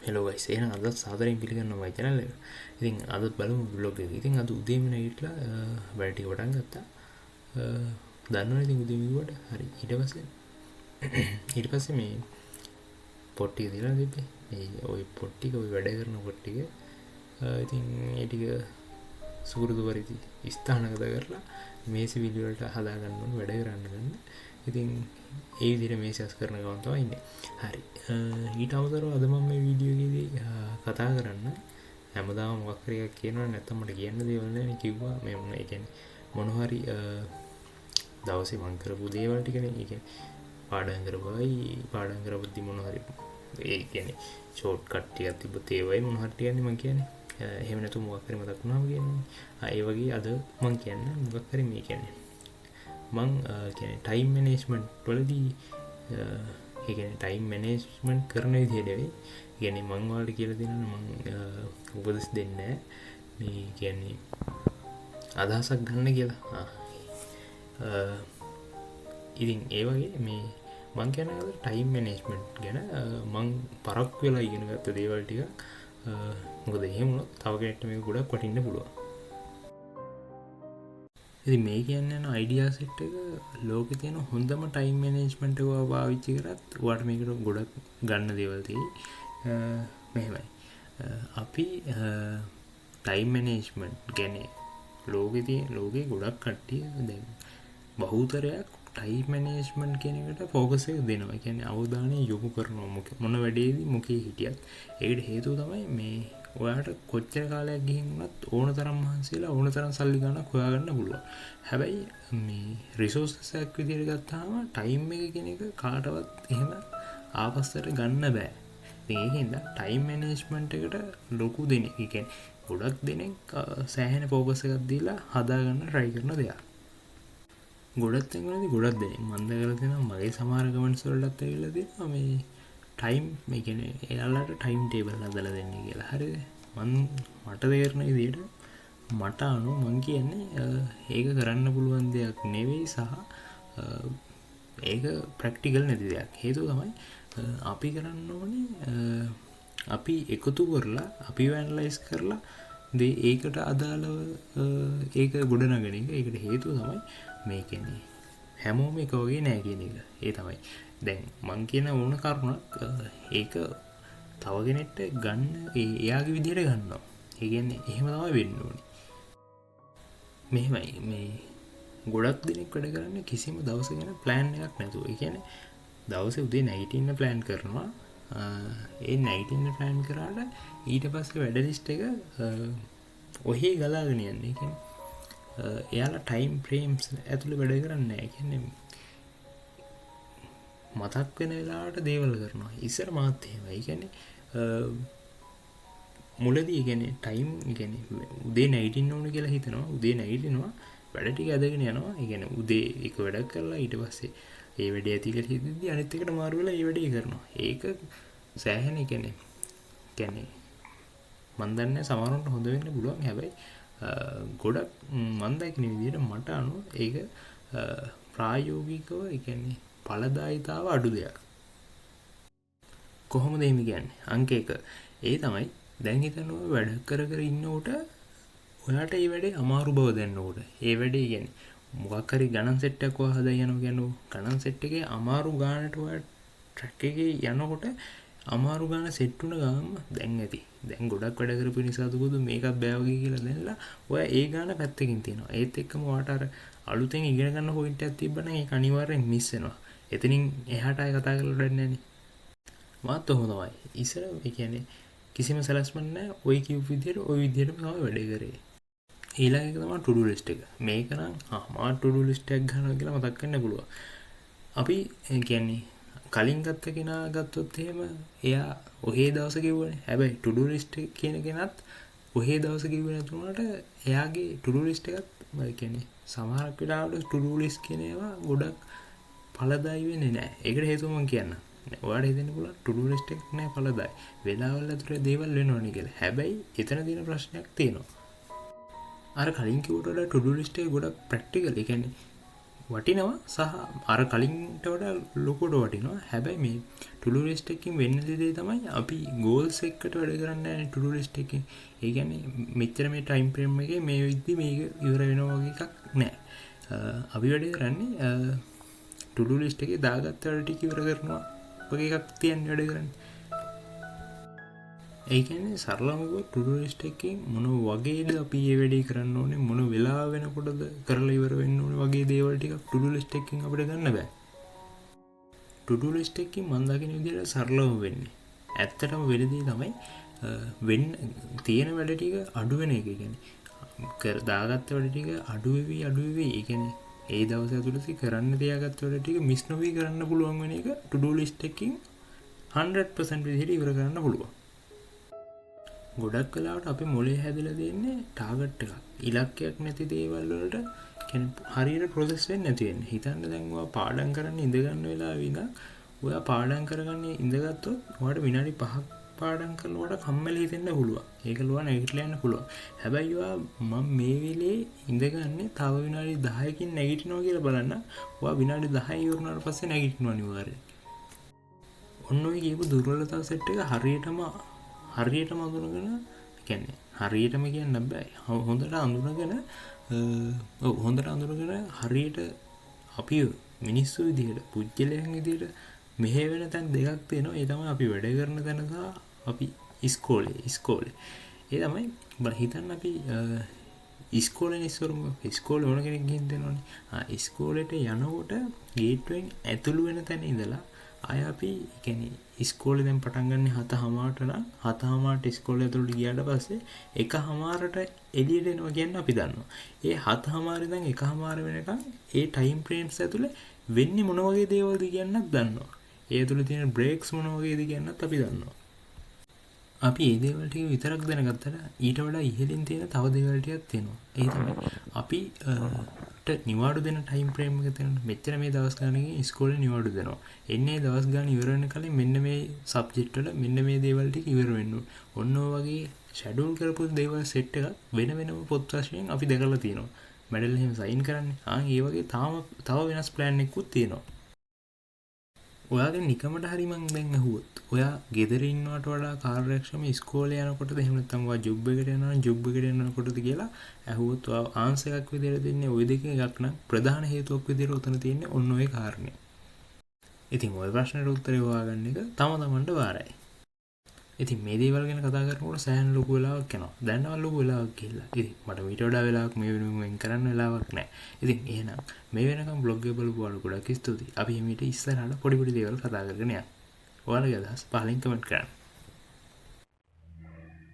Hello guys එහෙනම් අද සාදරයෙන් පිළිගන්නවා මගේ channel එක. ඉතින් අද බලමු vlog එක. ඉතින් අද උදේම නැගිටලා වැඩ ටික පටන් ගත්තා. දන්නවනේ ඉතින් උදේ මිදුවට හරි. ඊට පස්සේ මේ පොට් ටික දාලා තිබ්බේ. මේ ওই පොට් ටික ওই වැඩ කරන පොට් ටික. ඉතින් ඒ ටික සුහුරුදු පරිදි ස්ථානගත කරලා මේසෙ විලි වලට හදා ගන්න ඕන වැඩ කරන්න ගන්න. ඉතින් ඒ විදිහට මේසස් කරන ගමන් තමයි ඉන්නේ. හරි. ඊට අමතරව අද මම මේ වීඩියෝ එකේදී කතා කරන්න හැමදාම මොකක් හරි එකක් කියනවා නැත්නම් මට කියන්න දේවල් නැහැ කිව්වා මේ මොන ඒ කියන්නේ මොන හරි දවසේ මම කරපු දේවල් ටිකනේ ඒ කියන්නේ පාඩම් කරපුද්දි මොන හරි ඒ කියන්නේ ෂෝට් කට් ටිකක් තිබ්බොත් ඒවයි මොන හරි ටිකන්නේ මම කියන්නේ එහෙම නැතු මොකක් හරි මතක් වුණාම කියන්නේ ඒ වගේ අද මම කියන්නේ මොකක් හරි මේ කියන්නේ මං කියන්නේ ටයිම් මැනේජ්මන්ට් වලදී ඒ කියන්නේ ටයිම් මැනේජ්මන්ට් කරන විදිහ නෙවෙයි. කියන්නේ මං ඔයාලට කියලා දෙනවා මං උපදෙස් දෙන්නේ මේ කියන්නේ අදහසක් ගන්න කියලා. ඉතින් ඒ වගේ මේ මං කියන්නේ අද ටයිම් මැනේජ්මන්ට් ගැන මං පරක්කු වෙලා ඉගෙන ගත්ත දේවල් ටික. මොකද එහෙම වුණොත් තව කෙනෙක්ට මේක ගොඩක් වටින්න පුළුවන්. ඉතින් මේ කියන්නේ යන අයිඩියා සෙට් එක ලෝකේ තියෙන හොඳම ටයිම් මැනේජ්මන්ට් එක පාවිච්චි කරත් ඔයාලට මේකට ගොඩක් ගන්න දේවල් තියෙයි. මෙහෙමයි. අපි ටයිම් මැනේජ්මන්ට් කියන්නේ ලෝකේ ගොඩක් කට්ටිය දැන් බහුතරයක් ටයිම් මැනේජ්මන්ට් කියන එකට ફોකස් එක දෙනවා. ඒ කියන්නේ අවධානය යොමු කරනවා මොන වැඩේදී මොකේ හිටියත්. ඒකට හේතුව තමයි මේ ඔයාට කොච්චර කාලයක් ගිහින් වුණත් ඕන තරම් මහන්සියලා ඕන තරම් සල්ලි ගන්නක් හොයාගන්න පුළුවන්. හැබැයි මේ රිසෝසස් එකක් විදිහට ගත්තාම ටයිම් එක කියන එක කාටවත් එහෙම ආපස්සට ගන්න බෑ. ඉතින් ඒකෙන්ද ටයිම් මැනේජ්මන්ට් එකට ලොකු දෙනෙක්, ඒ කියන්නේ ගොඩක් දෙනෙක් සෑහෙන ફોකස් එකක් දීලා හදාගන්න try කරන දෙයක්. ගොඩක් දෙනෙක් මම දැකලා තියෙනවා මගේ සමහර කමෙන්ට්ස් වලටත් ඇවිල්ලා තියෙනවා මේ ටයිම් මේ කියන්නේ එයාලට ටයිම් ටේබල් හදලා දෙන්න කියලා. හරිද? මට තේරෙන විදිහට මට අනුව මං කියන්නේ ඒක කරන්න පුළුවන් දෙයක් නෙවෙයි සහ ඒක ප්‍රැක්ටිකල් නැති දෙයක්. හේතුව තමයි අපි කරන්න ඕනේ අපි එකතු කරලා අපි ඇනලයිස් කරලා ඒකට අදාළව ඒක ගොඩනගන එක. ඒකට හේතුව තමයි මේ කියන්නේ හැමෝම එක වගේ නෑ කියන එක. ඒ තමයි දැන් මං කියන ඕන කරුණක් ඒක තව කෙනෙක්ට ගන්න එයාගේ විදිහට ගන්නවා. ඒ කියන්නේ එහෙම තමයි වෙන්න ඕනේ. මෙහෙමයි මේ ගොඩක් දෙනෙක් වැඩ කරන්නේ කිසිම දවසක ගැන ප්ලෑන් එකක් නැතුව. ඒ කියන්නේ දවසේ උදේ නැගිටින්න ප්ලෑන් කරනවා. ඒ නැගිටින්න ප්ලෑන් කරාට ඊට පස්සේ වැඩ ලිස්ට් එක ඔහේ ගලාගෙන යන්නේ. ඒ කියන්නේ එයාලා ටයිම් ෆ්‍රේම්ස් ඇතුළේ වැඩ කරන්නේ නැහැ. ඒ කියන්නේ මතක් වෙන වෙලාවට දේවල් කරනවා. ඉස්සර මාත් එහෙමයි. ඒ කියන්නේ මුලදී කියන්නේ ටයිම් කියන්නේ උදේ නැගිටින්න ඕන කියලා හිතනවා. උදේ නැගිටිනවා වැඩ ටික අදගෙන යනවා. ඒ කියන්නේ උදේ එක වැඩක් කරලා ඊට පස්සේ ඒ වැඩේ ඇති කියලා හිතෙද්දි අනිත් එකට මාරු වෙලා ඒ වැඩේ කරනවා. ඒක සෑහෙන කියන්නේ මන් දන්නේ සමහරවිට හොඳ වෙන්න පුළුවන්. හැබැයි ගොඩක් මන් දකින විදිහට මට අනුව ඒක ප්‍රායෝගිකව ඒ කියන්නේ ඵලදායීතාව අඩු දෙයක්. කොහොමද එහෙම කියන්නේ? අංක 1. ඒ තමයි දැන් හිතනවා වැඩ කර ඉන්නකොට ඔයාට මේ වැඩේ අමාරු බව දැනනකොට ඒ වැඩේ කියන්නේ මොකක් හරි ගණන් සෙට් එකක් ඔයා හදා යනවා කියන්නේ ගණන් සෙට් එකේ අමාරු ගානට ඔයා ට්‍රැක් එකේ යනකොට අමාරු ගාන සෙට් වුණ ගමන් දැන් ඇති. දැන් ගොඩක් වැඩ කරපු නිසා දුකද මේකත් බෑ වගේ කියලා දැනලා ඔයා ඒ ගාන පැත්තකින් තියනවා. ඒත් එක්කම ඔයාට අර අලුතෙන් ඉගෙන ගන්න පොයින්ට් එකක් තිබ්බනම් ඒක අනිවාර්යෙන් මිස් වෙනවා. එතනින් එහාට ආයෙ කතා කරලා වැඩක් නැහැ නේ. මාත් ඔහොම තමයි. ඉස්සර ඒ කියන්නේ කිසිම සැලැස්මක් නැහැ. ওই කියපු විදිහට ওই විදිහටම තමයි වැඩ කරේ. ඊළඟ එක තමයි to do list එක. මේක නම් මා to do list එකක් ගන්නවා කියලා මතක් වෙන්න පුළුවන්. අපි කියන්නේ කලින් ගත්ත කෙනා ගත්තොත් එහෙම එයා ඔහේ දවස කිව්වනේ. හැබැයි to do list කියන කෙනත් ඔහේ දවස කිව්වේ නැතුණාට එයාගේ to do list එකත් කියන්නේ සමහරක් වෙලාවට to do list කියන ඒවා ගොඩක් ඵලදායී වෙන්නේ නැහැ. ඒකට හේතුව මම කියන්නම්. ඔයාලට හිතෙන්න පුළුවන් to do list එකක් නැහැ ඵලදායී. වෙලාවල් ඇතුලේ දේවල් වෙනවනේ කියලා. හැබැයි එතන තියෙන ප්‍රශ්නයක් තියෙනවා. අර කලින් කිව්වට වඩා to do list එක ගොඩක් ප්‍රැක්ටිකල්. ඒ කියන්නේ වටිනවා සහ අර කලින්ට වඩා ලොකුට වටිනවා. හැබැයි මේ ටුඩු ලිස්ට් එකකින් වෙන්න දේ තමයි අපි ගෝල්ස් එක්කට වැඩ කරන්නේ නැහැ ටුඩු ලිස්ට් එකකින්. ඒ කියන්නේ මෙච්චර මේ ටයිම් ෆ්‍රේම් එකේ මේ විදිහට මේක ඉවර වෙනවා වගේ එකක් නැහැ. අපි වැඩ කරන්නේ ටුඩු ලිස්ට් එකේ දාගත්ත වැඩ ටික ඉවර කරනවා වගේ එකක් තියන්නේ වැඩ කරන්නේ. ඒ කියන්නේ සරලවම කිව්වොත් ටුඩු ලිස්ට් එකකින් මොන වගේද අපි මේ වැඩේ කරන්න ඕනේ, මොන වෙලාව වෙනකොටද කරලා ඉවර වෙන්න ඕනේ වගේ දේවල් ටිකක් ටුඩු ලිස්ට් එකකින් අපිට ගන්න බෑ. ටුඩු ලිස්ට් එකකින් මම දකින විදිහට සරලව වෙන්නේ. ඇත්තටම වෙලදී තමයි වෙන්න තියෙන වැඩ ටික අඩු වෙන එක. කියන්නේ දාගත්ත වැඩ ටික අඩු වෙවි. ඒ කියන්නේ ඒ දවස් ඇතුළතදී කරන්න තියාගත්ත වැඩ ටික මිස් නොවි කරන්න පුළුවන් වෙන එක ටුඩු ලිස්ට් එකකින් 100% විදිහට ඉවර කරන්න පුළුවන්. ගොඩක් වෙලාවට අපි මොලේ හැදලා දෙන්නේ ටාගට් එකක්. ඉලක්කයක් නැති දේවල් වලට කියන්නේ හරියට ප්‍රොසෙස් වෙන්නේ නැති වෙන්නේ. හිතන්න දැන් ඔයා පාඩම් කරන්න ඉඳ ගන්න වෙලාවෙ ඉඳන් ඔයා පාඩම් කරගන්න ඉඳගත්තොත් ඔයාට විනාඩි 5ක් පාඩම් කරනකොට කම්මැලි හිතෙන්න පුළුවන්. ඒක ලුවා නැගිටලා යන්න පුළුවන්. හැබැයි ඔයා මම මේ වෙලේ ඉඳගන්නේ තව විනාඩි 10කින් නැගිටිනවා කියලා බලන්න. ඔයා විනාඩි 10 ඉවරනාට පස්සේ නැගිටිනවා අනිවාර්යයෙන්. ඔන්න ඔය කියපු දුර්වලතා සෙට් එක හරියටම අඳුනගෙන කියන්නේ හරියටම කියන්න බෑ. හොඳට අඳුනගෙන හරියට අපි මිනිස්සු විදිහට පුජ්‍යලයන් විදිහට මෙහෙවෙන තැන් දෙකක් තියෙනවා. ඒ තමයි අපි වැඩ කරන තැන සහ අපි ඉස්කෝලේ. ඒ තමයි හිතන්න අපි ඉස්කෝලේ ඉස්කෝලේ ඕන කෙනෙක් ගිහින් දෙනවනේ. ඉස්කෝලේට යනකොට ගේට්ටුවෙන් ඇතුළු වෙන තැන ඉඳලා අය අපි කියන්නේ ඉස්කෝලේ දැන් පටන් ගන්න 7:00ට නම් 7:00ට ඉස්කෝලේ ඇතුළට ගියාට පස්සේ 1:00ට එළියට එනවා කියන්නේ අපි දන්නවා. ඒ 7:00 ඉඳන් 1:00 වෙනකන් ඒ ටයිම් ෆ්‍රේම්ස් ඇතුලේ වෙන්නේ මොන වගේ දේවල්ද කියන්නත් දන්නවා. ඒ ඇතුලේ තියෙන බ්‍රේක්ස් මොන වගේද කියන්නත් අපි දන්නවා. අපි මේ දේවල් ටික විතරක් දැනගත්තට ඊට වඩා ඉහළින් තියෙන තව දේවල් ටිකක් තියෙනවා. ඒ තමයි අපි නිවාඩු දෙන ටයිම් ෆ්‍රේම් එක තියෙනවා. මෙච්චර මේ දවස් ගානකින් ඉස්කෝලේ නිවාඩු දෙනවා. එන්නේ දවස් ගාන ඉවර වෙන කලින් මෙන්න මේ සබ්ජෙක්ට් වල මෙන්න මේ දේවල් ටික ඉවර වෙන්න ඕනේ. ඔන්න ඔය වගේ ෂෙඩියුල් කරපු දේවල් සෙට් එකක් වෙනම පොත් වශයෙන් අපි දැකලා තියෙනවා. මැඩල් එහෙම සයින් කරන්නේ. ඒ වගේ තව වෙනස් ප්ලෑන් එකකුත් තියෙනවා. ඔයාගේ නිකමට හරි මං දැන් අහුවොත් ඔයා ගෙදර ඉන්නවට වඩා කාර්යක්ෂම ඉස්කෝලේ යනකොටද එහෙම නැත්නම් ඔයා ජොබ් එකට යනවා ජොබ් එකට යනකොටද කියලා අහුවොත් ඔයා ආන්සර් එකක් විදිහට දෙන්නේ ওই දෙකෙන් එකක් නම් ප්‍රධාන හේතුවක් විදිහට උතන තියෙන්නේ ඔන්න ඔය කාරණේ. ඉතින් ওই ප්‍රශ්නෙට උත්තරේ හොයාගන්න එක තමන්ට වාරයි. ඉතින් මේ දේවල් ගැන කතා කරනකොට සෑහෙන ලොකු වෙලාවක් යනවා. දැන් ලොකු වෙලාවක් ගිහිල්ලා. ඉතින් මට මීට වඩා වෙලාවක් මේ වෙනුවෙන් කරන්න වෙලාවක් නැහැ. ඉතින් එහෙනම් මේ වෙනකම් බ්ලොග් එක බලපුවාට ගොඩක් ස්තුතියි. අපි මේට ඉස්සරහට පොඩි දේවල් කතා කරගෙන යන්න. ඔයාලගේ අදහස් පහලින් කමෙන්ට් කරන්න.